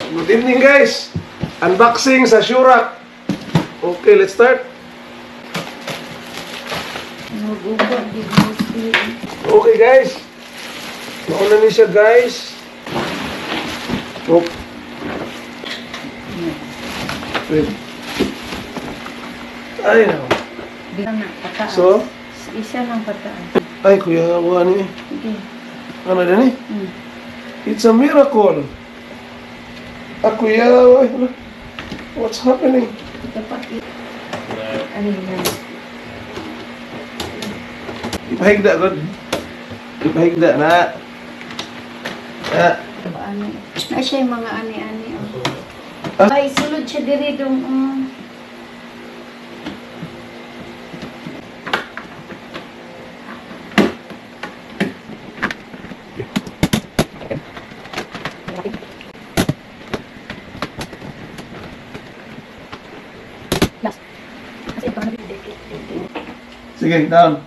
Good evening guys. Unboxing sa Shurak. Okay, let's start. Okay guys. Mauna niya siya guys. Oh. Wait. Ay no. So? Isa lang pataas. Ay kuya, wala ni. Okay. Ano na ni? It's a miracle. Kuya, what's happening? Ano yan? Ipahigda god. Ipahigda na. Ano? Na siya yung mga ani-ani. Ay, sulod siya diri dong. Sige, down.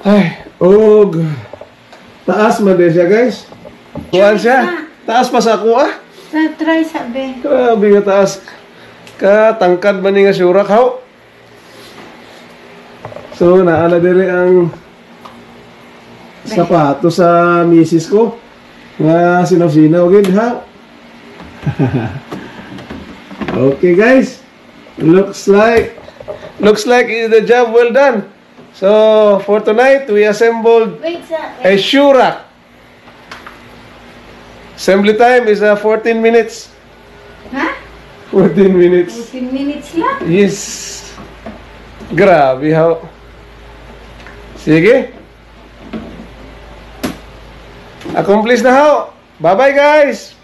Ay, og. Taas man din siya, guys. Kuhaan siya. Taas pa sa ako, ah. Try sabi. Grabe nga taas. Katangkad man nga Shurak, haw. So, naala dire ang sapato sa misis ko. Nga sinaw-sinaw, gid, ha? Okay, guys. Looks like the job well done. So for tonight we assembled a Shurak. Assembly time is 14 minutes. Ha? 14 minutes. 14 minutes lang? Yes. Grabe how. Sige. Accomplish na how. Bye bye guys.